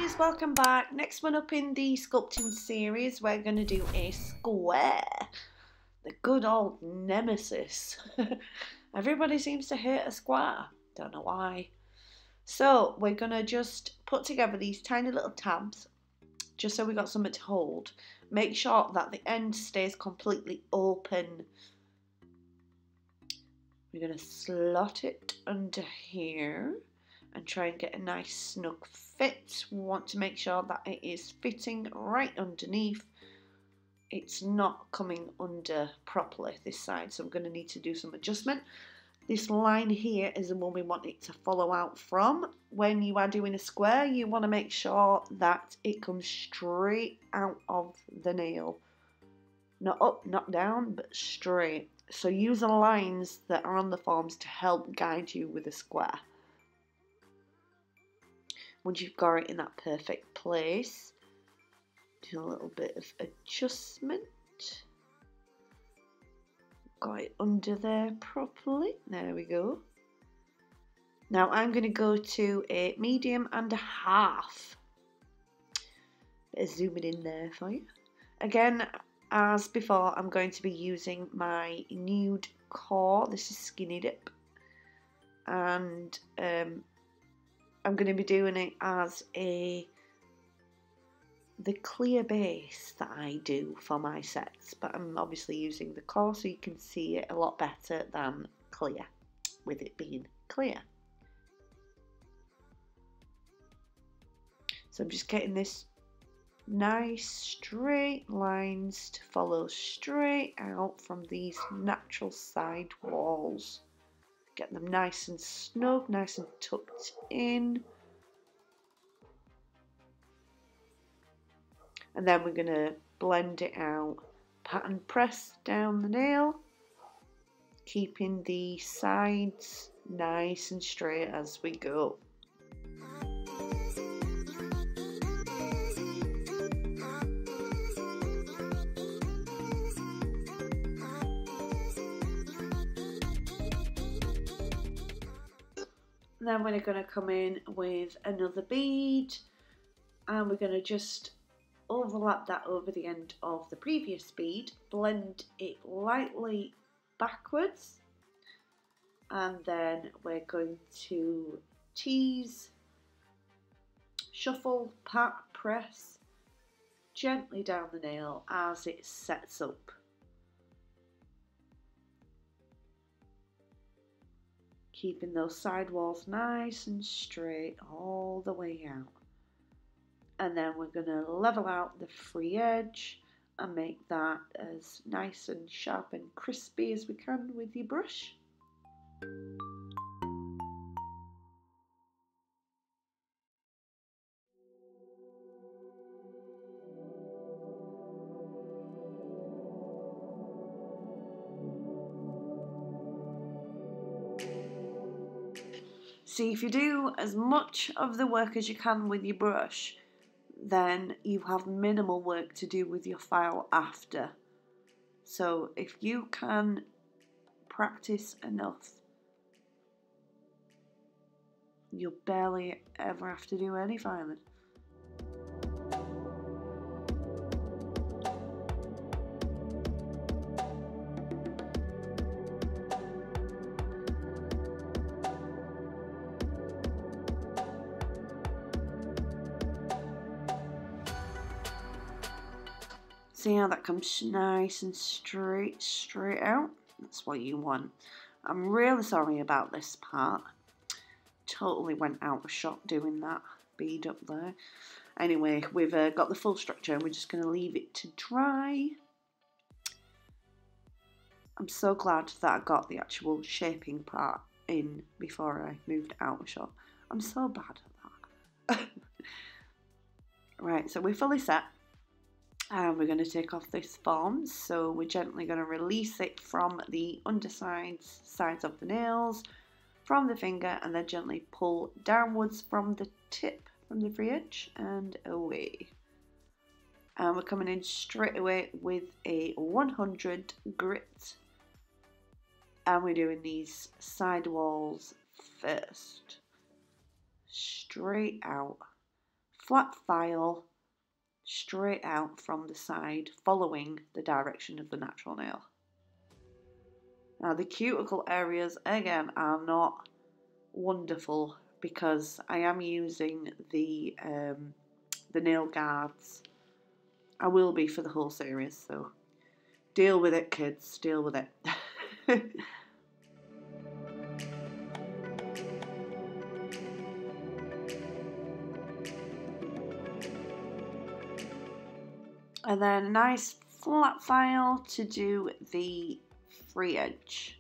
guys, welcome back. Next one up in the sculpting series, we're going to do a square. The good old nemesis. Everybody seems to hate a square. Don't know why. So we're going to just put together these tiny little tabs, just so we got something to hold. Make sure that the end stays completely open. We're going to slot it under here and try and get a nice snug fit. We want to make sure that it is fitting right underneath. It's not coming under properly this side, so I'm going to need to do some adjustment. This line here is the one we want it to follow out from. When you are doing a square, you want to make sure that it comes straight out of the nail. Not up, not down, but straight. So use the lines that are on the forms to help guide you with a square. Once you've got it in that perfect place, do a little bit of adjustment. Got it under there properly. There we go. Now I'm going to go to a medium and a half. Bit of zooming in there for you. Again, as before, I'm going to be using my nude core. This is Skinny Dip. And I'm going to be doing it as the clear base that I do for my sets, but I'm obviously using the core so you can see it a lot better than clear, with it being clear. So I'm just getting this nice straight lines to follow straight out from these natural side walls. Get them nice and snug, nice and tucked in. And then we're going to blend it out. Pattern press down the nail, keeping the sides nice and straight as we go. Then we're going to come in with another bead, and we're going to just overlap that over the end of the previous bead, blend it lightly backwards, and then we're going to tease, shuffle, pat, press gently down the nail as it sets up. Keeping those side walls nice and straight all the way out. And then we're going to level out the free edge and make that as nice and sharp and crispy as we can with your brush. See, if you do as much of the work as you can with your brush, then you have minimal work to do with your file after. So if you can practice enough, you'll barely ever have to do any filing. See how that comes nice and straight out? That's what you want. I'm really sorry about this part. Totally went out of shot doing that bead up there. Anyway, we've got the full structure and we're just going to leave it to dry. I'm so glad that I got the actual shaping part in before I moved out of shot. I'm so bad at that. Right, so we're fully set. And we're going to take off this form, so we're gently going to release it from the undersides, sides of the nails, from the finger, and then gently pull downwards from the tip, from the free edge, and away. And we're coming in straight away with a 100 grit, and we're doing these side walls first. Straight out flat file straight out from the side, following the direction of the natural nail. Now the cuticle areas again are not wonderful because I am using the nail guards. I will be for the whole series, so deal with it, kids, deal with it. And then a nice flat file to do the free edge.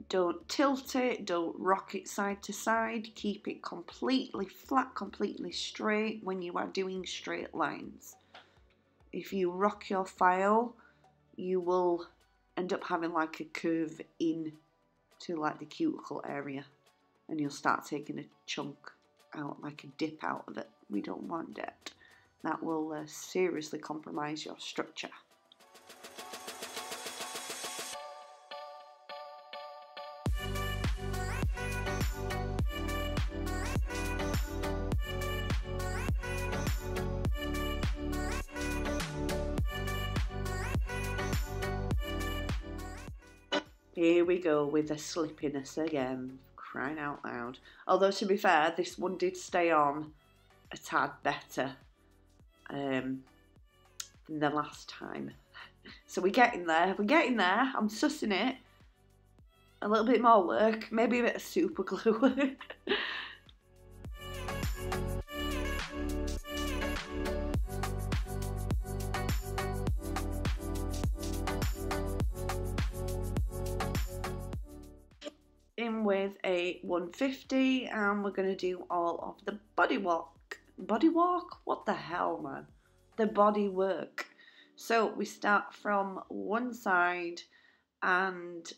Don't tilt it, don't rock it side to side, keep it completely flat, completely straight when you are doing straight lines. If you rock your file, you will end up having like a curve in to like the cuticle area, and you'll start taking a chunk out, like a dip out of it. We don't want that. That will seriously compromise your structure. Here we go with the slippiness again, crying out loud. Although to be fair, this one did stay on a tad better than the last time. So we're getting there, I'm sussing it. A little bit more work, maybe a bit of super glue. In with a 150, and we're going to do all of the body walk. Body walk? What the hell, man? The body work. So we start from one side, and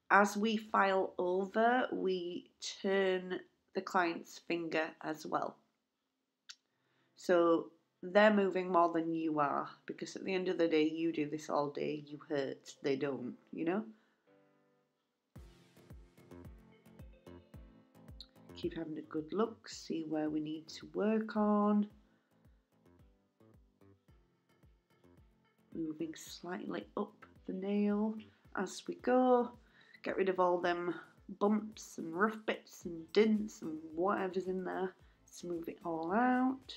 as we file over, we turn the client's finger as well. So they're moving more than you are, because at the end of the day, you do this all day, you hurt, they don't, you know? Keep having a good look, see where we need to work on. Moving slightly up the nail as we go. Get rid of all them bumps and rough bits and dints and whatever's in there. Smooth it all out.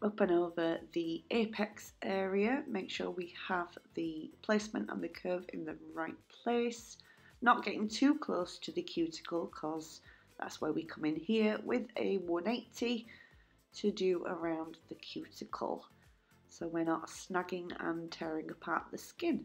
Up and over the apex area, make sure we have the placement and the curve in the right place. Not getting too close to the cuticle, because that's where we come in here with a 180 to do around the cuticle, so we're not snagging and tearing apart the skin.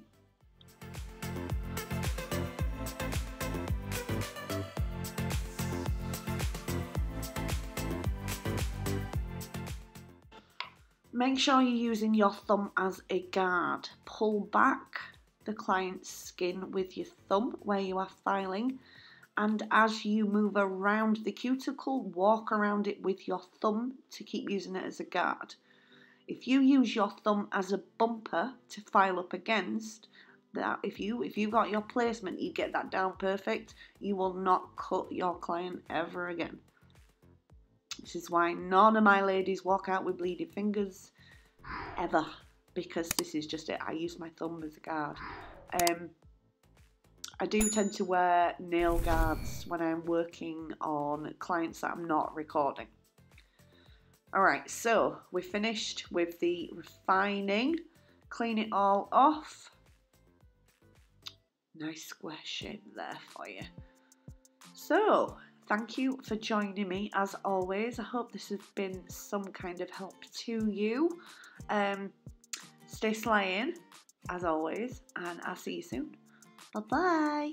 Make sure you're using your thumb as a guard. Pull back the client's skin with your thumb where you are filing, and as you move around the cuticle, walk around it with your thumb to keep using it as a guard. If you use your thumb as a bumper to file up against, that if you got your placement, you get that down perfect, you will not cut your client ever again. This is why none of my ladies walk out with bleeding fingers, ever, because this is just it. I use my thumb as a guard. I do tend to wear nail guards when I'm working on clients that I'm not recording. Alright, so we're finished with the refining. Clean it all off. Nice square shape there for you. So, thank you for joining me as always. I hope this has been some kind of help to you. Stay Slayin as always, and I'll see you soon. Bye bye.